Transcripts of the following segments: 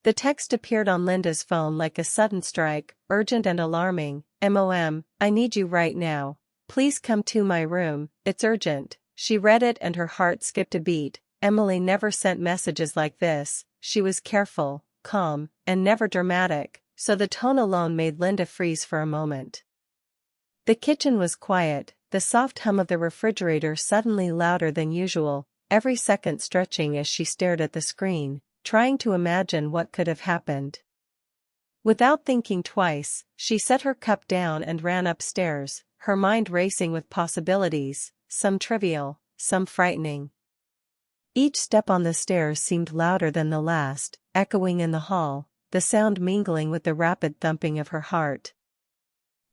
The text appeared on Linda's phone like a sudden strike, urgent and alarming. "Mom, I need you right now. Please come to my room, it's urgent." She read it and her heart skipped a beat. Emily never sent messages like this. She was careful, calm, and never dramatic, so the tone alone made Linda freeze for a moment. The kitchen was quiet, the soft hum of the refrigerator suddenly louder than usual, every second stretching as she stared at the screen, trying to imagine what could have happened. Without thinking twice, she set her cup down and ran upstairs, her mind racing with possibilities, some trivial, some frightening. Each step on the stairs seemed louder than the last, echoing in the hall, the sound mingling with the rapid thumping of her heart.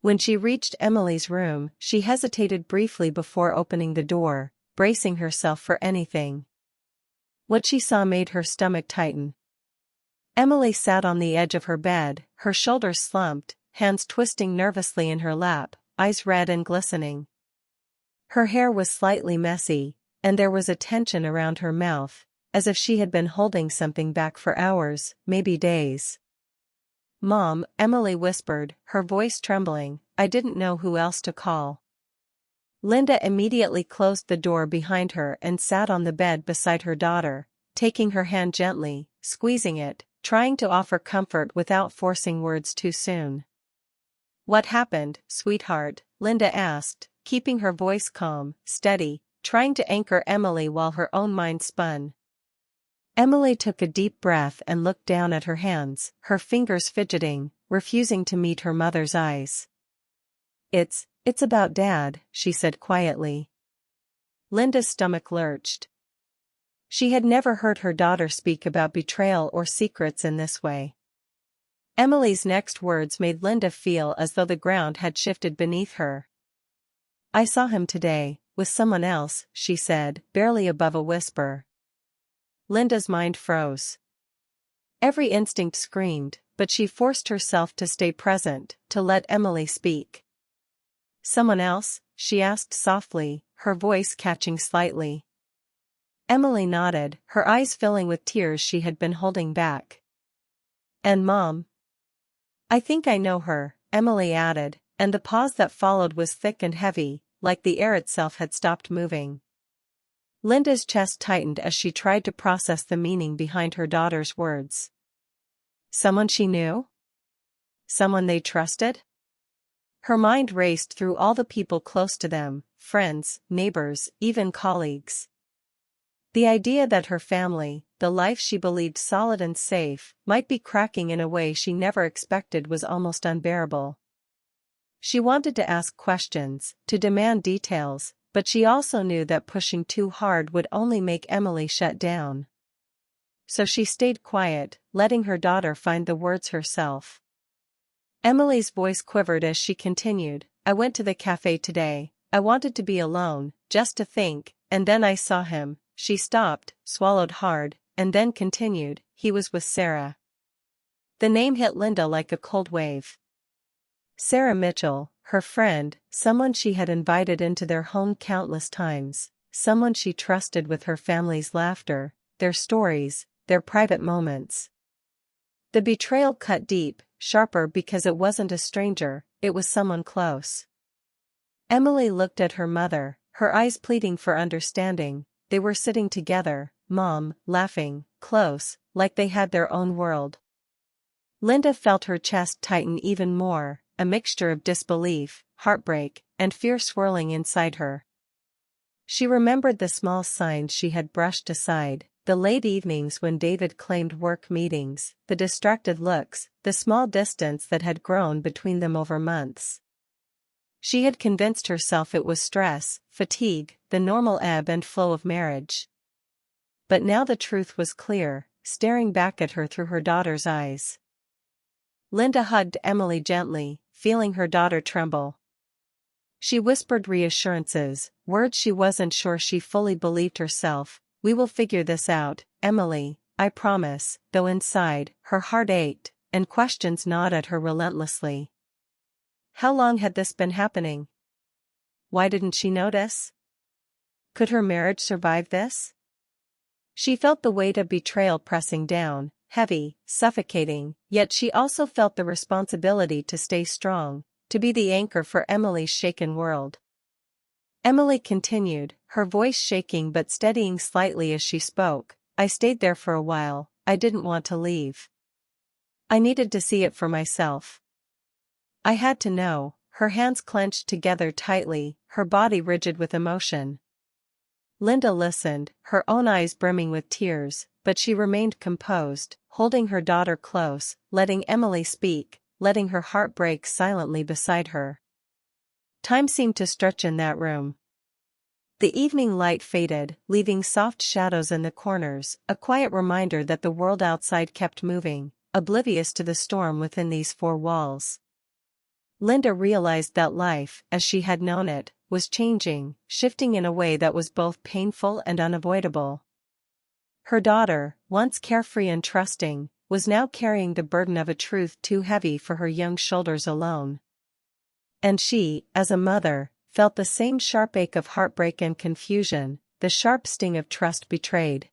When she reached Emily's room, she hesitated briefly before opening the door, bracing herself for anything. What she saw made her stomach tighten. Emily sat on the edge of her bed, her shoulders slumped, hands twisting nervously in her lap, eyes red and glistening. Her hair was slightly messy, and there was a tension around her mouth, as if she had been holding something back for hours, maybe days. "Mom," Emily whispered, her voice trembling, "I didn't know who else to call." Linda immediately closed the door behind her and sat on the bed beside her daughter, taking her hand gently, squeezing it, trying to offer comfort without forcing words too soon. "What happened, sweetheart?" Linda asked, keeping her voice calm, steady, trying to anchor Emily while her own mind spun. Emily took a deep breath and looked down at her hands, her fingers fidgeting, refusing to meet her mother's eyes. It's about Dad," she said quietly. Linda's stomach lurched. She had never heard her daughter speak about betrayal or secrets in this way. Emily's next words made Linda feel as though the ground had shifted beneath her. "I saw him today, with someone else," she said, barely above a whisper. Linda's mind froze. Every instinct screamed, but she forced herself to stay present, to let Emily speak. "Someone else?" she asked softly, her voice catching slightly. Emily nodded, her eyes filling with tears she had been holding back. "And Mom?" "I think I know her," Emily added, and the pause that followed was thick and heavy, like the air itself had stopped moving. Linda's chest tightened as she tried to process the meaning behind her daughter's words. Someone she knew? Someone they trusted? Her mind raced through all the people close to them, friends, neighbors, even colleagues. The idea that her family, the life she believed solid and safe, might be cracking in a way she never expected was almost unbearable. She wanted to ask questions, to demand details, but she also knew that pushing too hard would only make Emily shut down. So she stayed quiet, letting her daughter find the words herself. Emily's voice quivered as she continued, "I went to the cafe today. I wanted to be alone, just to think, and then I saw him." She stopped, swallowed hard, and then continued, "He was with Sarah." The name hit Linda like a cold wave. Sarah Mitchell, her friend, someone she had invited into their home countless times, someone she trusted with her family's laughter, their stories, their private moments. The betrayal cut deep, sharper because it wasn't a stranger, it was someone close. Emily looked at her mother, her eyes pleading for understanding. They were sitting together, Mom, laughing, close, like they had their own world. Linda felt her chest tighten even more, a mixture of disbelief, heartbreak, and fear swirling inside her. She remembered the small signs she had brushed aside, the late evenings when David claimed work meetings, the distracted looks, the small distance that had grown between them over months. She had convinced herself it was stress, fatigue, the normal ebb and flow of marriage. But now the truth was clear, staring back at her through her daughter's eyes. Linda hugged Emily gently, feeling her daughter tremble. She whispered reassurances, words she wasn't sure she fully believed herself. "We will figure this out, Emily, I promise," though inside, her heart ached, and questions gnawed at her relentlessly. How long had this been happening? Why didn't she notice? Could her marriage survive this? She felt the weight of betrayal pressing down, heavy, suffocating, yet she also felt the responsibility to stay strong, to be the anchor for Emily's shaken world. Emily continued, her voice shaking but steadying slightly as she spoke. I stayed there for a while, I didn't want to leave. I needed to see it for myself. I had to know. Her hands clenched together tightly, her body rigid with emotion. Linda listened, her own eyes brimming with tears, but she remained composed, holding her daughter close, letting Emily speak, letting her heart break silently beside her. Time seemed to stretch in that room. The evening light faded, leaving soft shadows in the corners, a quiet reminder that the world outside kept moving, oblivious to the storm within these four walls. Linda realized that life, as she had known it, was changing, shifting in a way that was both painful and unavoidable. Her daughter, once carefree and trusting, was now carrying the burden of a truth too heavy for her young shoulders alone. And she, as a mother, felt the same sharp ache of heartbreak and confusion, the sharp sting of trust betrayed.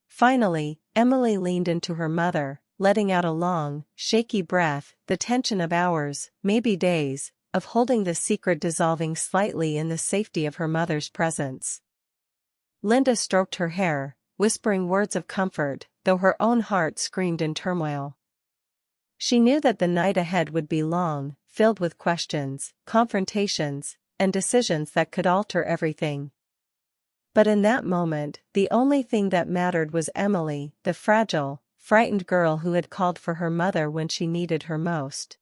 Finally, Emily leaned into her mother, letting out a long, shaky breath, the tension of hours, maybe days, of holding the secret dissolving slightly in the safety of her mother's presence. Linda stroked her hair, whispering words of comfort, though her own heart screamed in turmoil. She knew that the night ahead would be long, filled with questions, confrontations, and decisions that could alter everything. But in that moment, the only thing that mattered was Emily, the fragile, frightened girl who had called for her mother when she needed her most.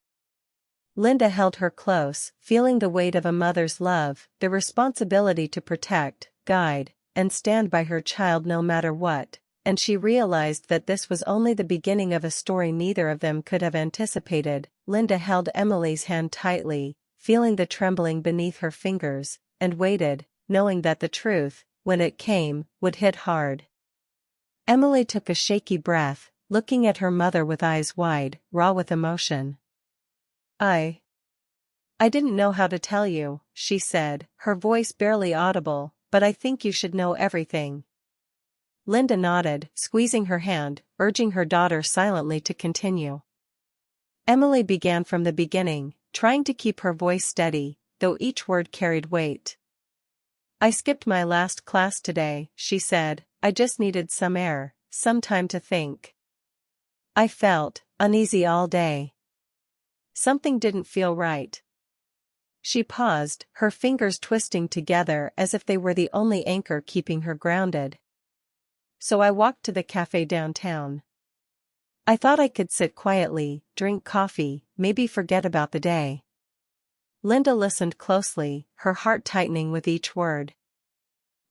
Linda held her close, feeling the weight of a mother's love, the responsibility to protect, guide, and stand by her child no matter what, and she realized that this was only the beginning of a story neither of them could have anticipated. Linda held Emily's hand tightly, feeling the trembling beneath her fingers, and waited, knowing that the truth, when it came, would hit hard. Emily took a shaky breath, looking at her mother with eyes wide, raw with emotion. I didn't know how to tell you, she said, her voice barely audible, but I think you should know everything. Linda nodded, squeezing her hand, urging her daughter silently to continue. Emily began from the beginning, trying to keep her voice steady, though each word carried weight. I skipped my last class today, she said, I just needed some air, some time to think. I felt uneasy all day. Something didn't feel right. She paused, her fingers twisting together as if they were the only anchor keeping her grounded. So I walked to the cafe downtown. I thought I could sit quietly, drink coffee, maybe forget about the day. Linda listened closely, her heart tightening with each word.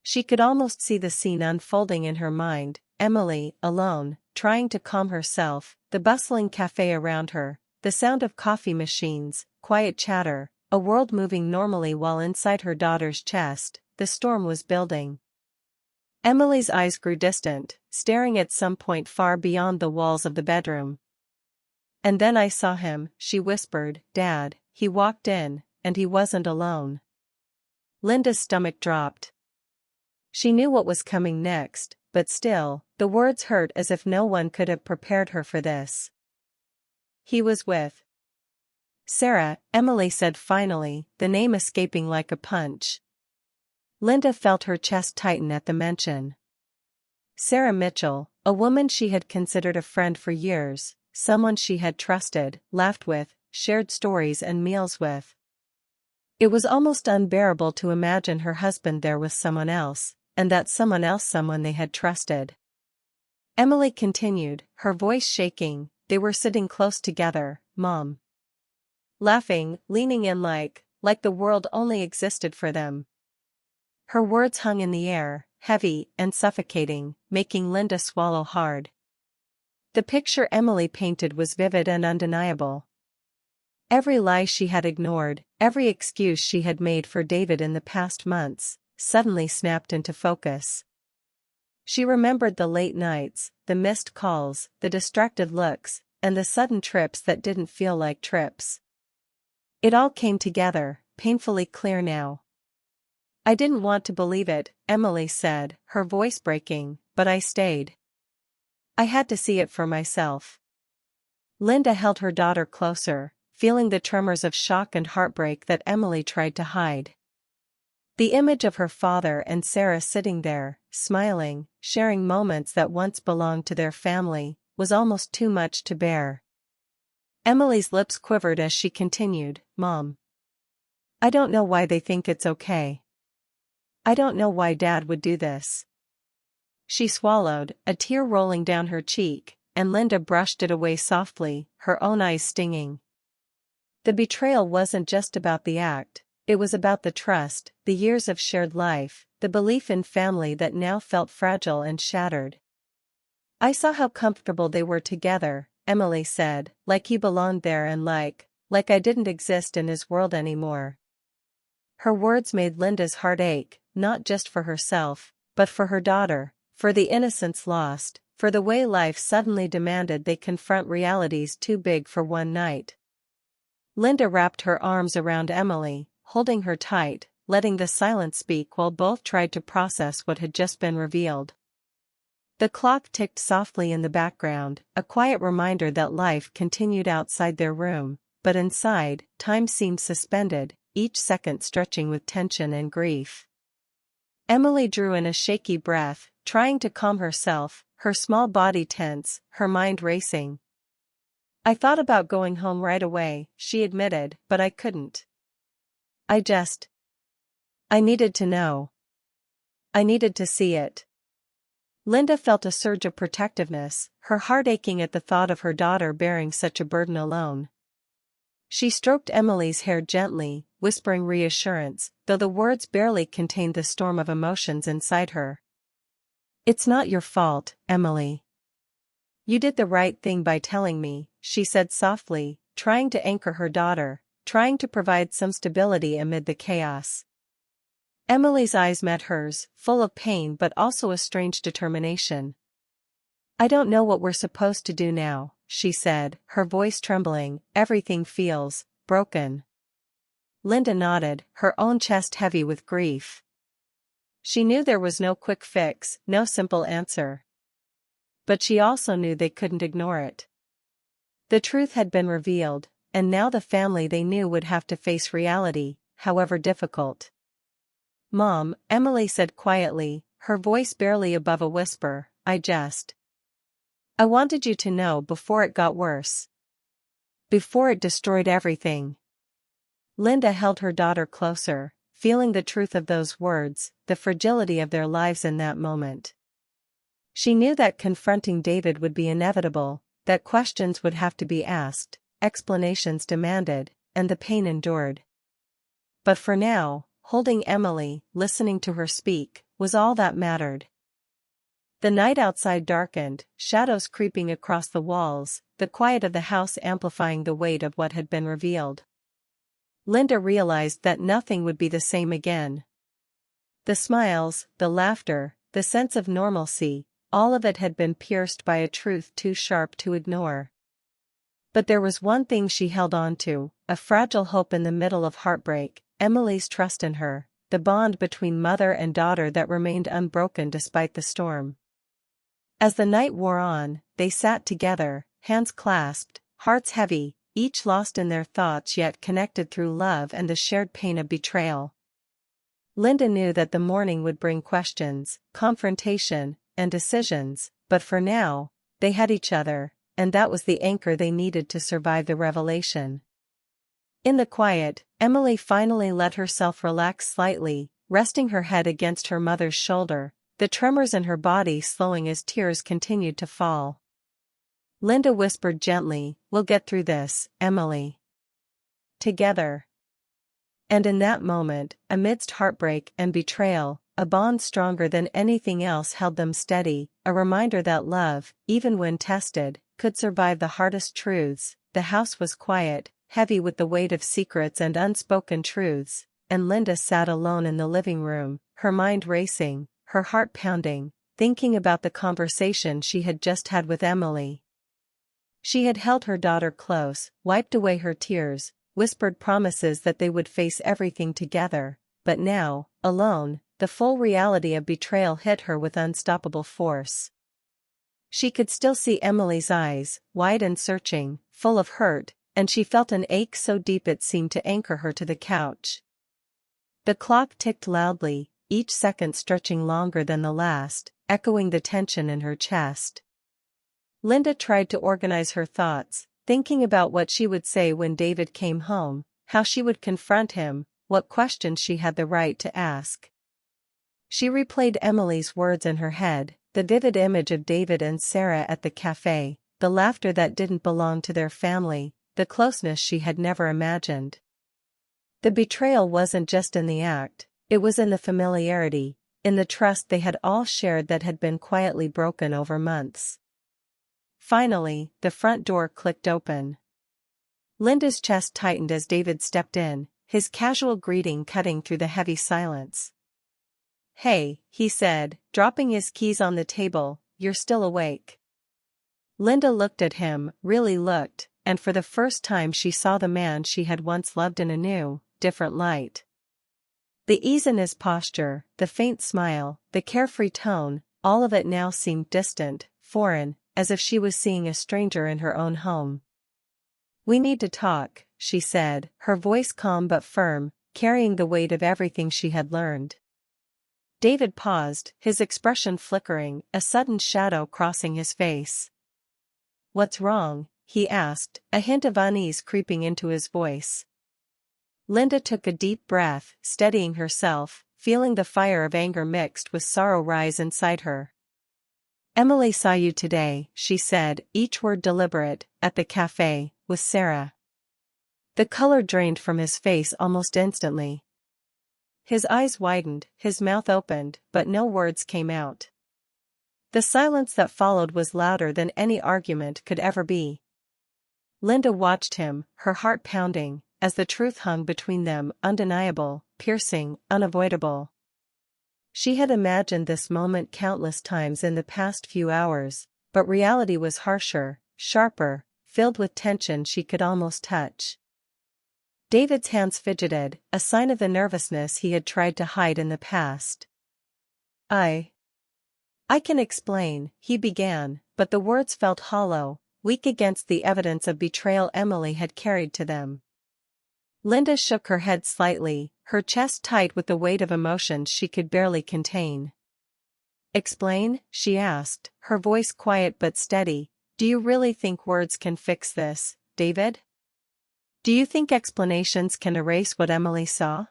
She could almost see the scene unfolding in her mind, Emily, alone, trying to calm herself, the bustling cafe around her, the sound of coffee machines, quiet chatter, a world moving normally while inside her daughter's chest, the storm was building. Emily's eyes grew distant, staring at some point far beyond the walls of the bedroom. And then I saw him, she whispered, Dad, he walked in, and he wasn't alone. Linda's stomach dropped. She knew what was coming next, but still, the words hurt as if no one could have prepared her for this. He was with Sarah, Emily said finally, the name escaping like a punch. Linda felt her chest tighten at the mention. Sarah Mitchell, a woman she had considered a friend for years, someone she had trusted, laughed with, shared stories and meals with. It was almost unbearable to imagine her husband there with someone else, and that someone else someone they had trusted. Emily continued, her voice shaking, they were sitting close together, Mom. Laughing, leaning in like the world only existed for them. Her words hung in the air, heavy and suffocating, making Linda swallow hard. The picture Emily painted was vivid and undeniable. Every lie she had ignored, every excuse she had made for David in the past months, suddenly snapped into focus. She remembered the late nights, the missed calls, the distracted looks, and the sudden trips that didn't feel like trips. It all came together, painfully clear now. I didn't want to believe it, Emily said, her voice breaking, but I stayed. I had to see it for myself. Linda held her daughter closer, feeling the tremors of shock and heartbreak that Emily tried to hide. The image of her father and Sarah sitting there, smiling, sharing moments that once belonged to their family, was almost too much to bear. Emily's lips quivered as she continued, "Mom, I don't know why they think it's okay. I don't know why Dad would do this." She swallowed, a tear rolling down her cheek, and Linda brushed it away softly, her own eyes stinging. The betrayal wasn't just about the act, it was about the trust, the years of shared life, the belief in family that now felt fragile and shattered. "I saw how comfortable they were together," Emily said, "like he belonged there and like I didn't exist in his world anymore." Her words made Linda's heart ache, not just for herself, but for her daughter, for the innocence lost, for the way life suddenly demanded they confront realities too big for one night. Linda wrapped her arms around Emily, holding her tight, letting the silence speak while both tried to process what had just been revealed. The clock ticked softly in the background, a quiet reminder that life continued outside their room, but inside, time seemed suspended, each second stretching with tension and grief. Emily drew in a shaky breath, trying to calm herself, her small body tense, her mind racing. "I thought about going home right away," she admitted, "but I couldn't. I needed to know. I needed to see it." Linda felt a surge of protectiveness, her heart aching at the thought of her daughter bearing such a burden alone. She stroked Emily's hair gently, whispering reassurance, though the words barely contained the storm of emotions inside her. "It's not your fault, Emily. You did the right thing by telling me," she said softly, trying to anchor her daughter, trying to provide some stability amid the chaos. Emily's eyes met hers, full of pain but also a strange determination. "I don't know what we're supposed to do now," she said, her voice trembling. "Everything feels broken." Linda nodded, her own chest heavy with grief. She knew there was no quick fix, no simple answer. But she also knew they couldn't ignore it. The truth had been revealed, and now the family they knew would have to face reality, however difficult. "Mom," Emily said quietly, her voice barely above a whisper, I wanted you to know before it got worse. Before it destroyed everything." Linda held her daughter closer, feeling the truth of those words, the fragility of their lives in that moment. She knew that confronting David would be inevitable, that questions would have to be asked, explanations demanded, and the pain endured. But for now, holding Emily, listening to her speak, was all that mattered. The night outside darkened, shadows creeping across the walls, the quiet of the house amplifying the weight of what had been revealed. Linda realized that nothing would be the same again. The smiles, the laughter, the sense of normalcy, all of it had been pierced by a truth too sharp to ignore. But there was one thing she held on to, a fragile hope in the middle of heartbreak, Emily's trust in her, the bond between mother and daughter that remained unbroken despite the storm. As the night wore on, they sat together, hands clasped, hearts heavy, each lost in their thoughts yet connected through love and the shared pain of betrayal. Linda knew that the morning would bring questions, confrontation, and decisions, but for now, they had each other, and that was the anchor they needed to survive the revelation. In the quiet, Emily finally let herself relax slightly, resting her head against her mother's shoulder, the tremors in her body slowing as tears continued to fall. Linda whispered gently, "We'll get through this, Emily. Together." And in that moment, amidst heartbreak and betrayal, a bond stronger than anything else held them steady, a reminder that love, even when tested, could survive the hardest truths. The house was quiet, heavy with the weight of secrets and unspoken truths, and Linda sat alone in the living room, her mind racing, her heart pounding, thinking about the conversation she had just had with Emily. She had held her daughter close, wiped away her tears, whispered promises that they would face everything together, but now, alone, the full reality of betrayal hit her with unstoppable force. She could still see Emily's eyes, wide and searching, full of hurt, and she felt an ache so deep it seemed to anchor her to the couch. The clock ticked loudly, each second stretching longer than the last, echoing the tension in her chest. Linda tried to organize her thoughts, thinking about what she would say when David came home, how she would confront him, what questions she had the right to ask. She replayed Emily's words in her head, the vivid image of David and Sarah at the cafe, the laughter that didn't belong to their family, the closeness she had never imagined. The betrayal wasn't just in the act, it was in the familiarity, in the trust they had all shared that had been quietly broken over months. Finally, the front door clicked open. Linda's chest tightened as David stepped in, his casual greeting cutting through the heavy silence. "Hey," he said, dropping his keys on the table, "you're still awake." Linda looked at him, really looked, and for the first time she saw the man she had once loved in a new, different light. The ease in his posture, the faint smile, the carefree tone, all of it now seemed distant, foreign, as if she was seeing a stranger in her own home. "We need to talk," she said, her voice calm but firm, carrying the weight of everything she had learned. David paused, his expression flickering, a sudden shadow crossing his face. "What's wrong?" he asked, a hint of unease creeping into his voice. Linda took a deep breath, steadying herself, feeling the fire of anger mixed with sorrow rise inside her. "Emily saw you today," she said, each word deliberate, "at the cafe, with Sarah." The color drained from his face almost instantly. His eyes widened, his mouth opened, but no words came out. The silence that followed was louder than any argument could ever be. Linda watched him, her heart pounding, as the truth hung between them, undeniable, piercing, unavoidable. She had imagined this moment countless times in the past few hours, but reality was harsher, sharper, filled with tension she could almost touch. David's hands fidgeted, a sign of the nervousness he had tried to hide in the past. I can explain," he began, but the words felt hollow, weak against the evidence of betrayal Emily had carried to them. Linda shook her head slightly, her chest tight with the weight of emotions she could barely contain. "Explain?" she asked, her voice quiet but steady. "Do you really think words can fix this, David? Do you think explanations can erase what Emily saw?"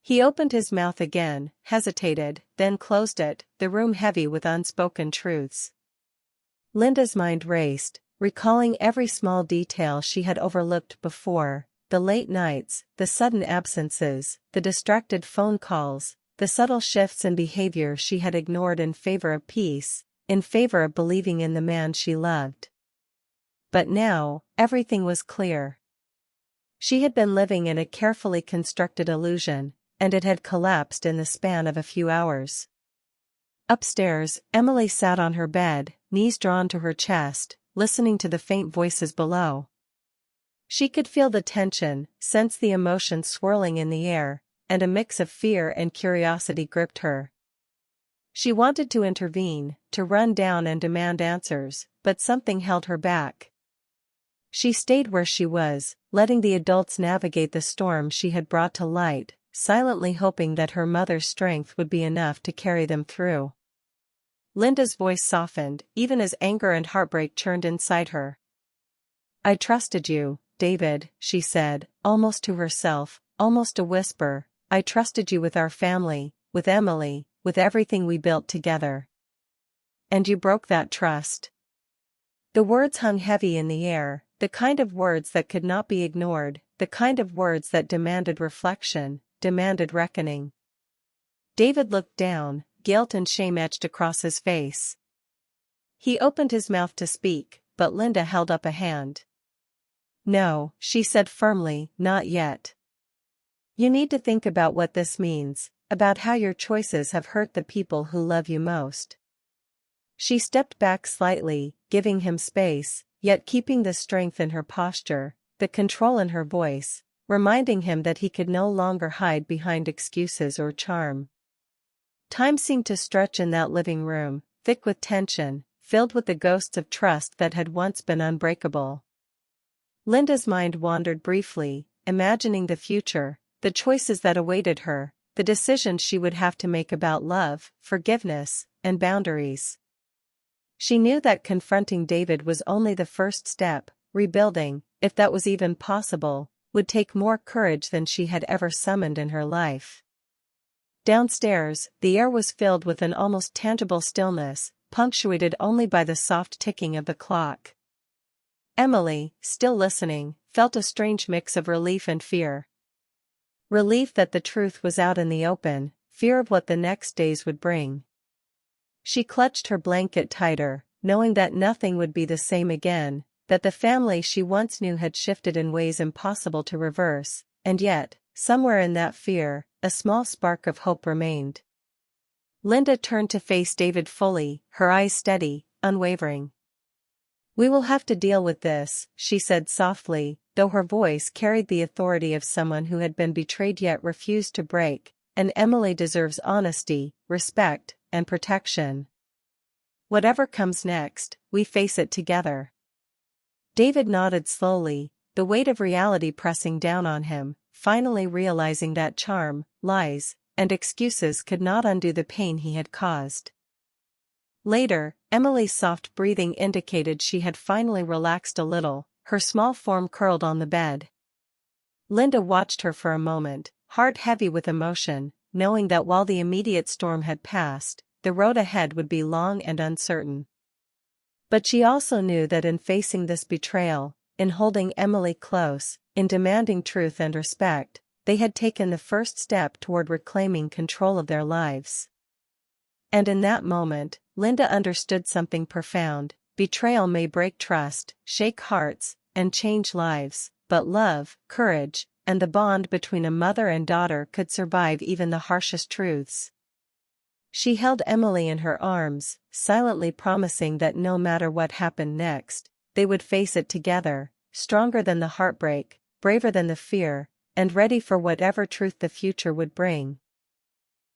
He opened his mouth again, hesitated, then closed it, the room heavy with unspoken truths. Linda's mind raced, recalling every small detail she had overlooked before, the late nights, the sudden absences, the distracted phone calls, the subtle shifts in behavior she had ignored in favor of peace, in favor of believing in the man she loved. But now, everything was clear. She had been living in a carefully constructed illusion, and it had collapsed in the span of a few hours. Upstairs, Emily sat on her bed, knees drawn to her chest, listening to the faint voices below. She could feel the tension, sense the emotion swirling in the air, and a mix of fear and curiosity gripped her. She wanted to intervene, to run down and demand answers, but something held her back. She stayed where she was, letting the adults navigate the storm she had brought to light, silently hoping that her mother's strength would be enough to carry them through. Linda's voice softened, even as anger and heartbreak churned inside her. "I trusted you, David," she said, almost to herself, almost a whisper. "I trusted you with our family, with Emily, with everything we built together. And you broke that trust." The words hung heavy in the air, the kind of words that could not be ignored, the kind of words that demanded reflection, demanded reckoning. David looked down, guilt and shame etched across his face. He opened his mouth to speak, but Linda held up a hand. "No," she said firmly, "not yet. You need to think about what this means, about how your choices have hurt the people who love you most." She stepped back slightly, giving him space, yet keeping the strength in her posture, the control in her voice, reminding him that he could no longer hide behind excuses or charm. Time seemed to stretch in that living room, thick with tension, filled with the ghosts of trust that had once been unbreakable. Linda's mind wandered briefly, imagining the future, the choices that awaited her, the decisions she would have to make about love, forgiveness, and boundaries. She knew that confronting David was only the first step. Rebuilding, if that was even possible, would take more courage than she had ever summoned in her life. Downstairs, the air was filled with an almost tangible stillness, punctuated only by the soft ticking of the clock. Emily, still listening, felt a strange mix of relief and fear. Relief that the truth was out in the open, fear of what the next days would bring. She clutched her blanket tighter, knowing that nothing would be the same again, that the family she once knew had shifted in ways impossible to reverse, and yet, somewhere in that fear, a small spark of hope remained. Linda turned to face David fully, her eyes steady, unwavering. "We will have to deal with this," she said softly, though her voice carried the authority of someone who had been betrayed yet refused to break, "and Emily deserves honesty, respect, and protection. Whatever comes next, we face it together." David nodded slowly, the weight of reality pressing down on him, finally realizing that charm, lies, and excuses could not undo the pain he had caused. Later, Emily's soft breathing indicated she had finally relaxed a little, her small form curled on the bed. Linda watched her for a moment, heart heavy with emotion, knowing that while the immediate storm had passed, the road ahead would be long and uncertain. But she also knew that in facing this betrayal, in holding Emily close, in demanding truth and respect, they had taken the first step toward reclaiming control of their lives. And in that moment, Linda understood something profound. Betrayal may break trust, shake hearts, and change lives, but love, courage, and the bond between a mother and daughter could survive even the harshest truths. She held Emily in her arms, silently promising that no matter what happened next, they would face it together, stronger than the heartbreak, braver than the fear, and ready for whatever truth the future would bring.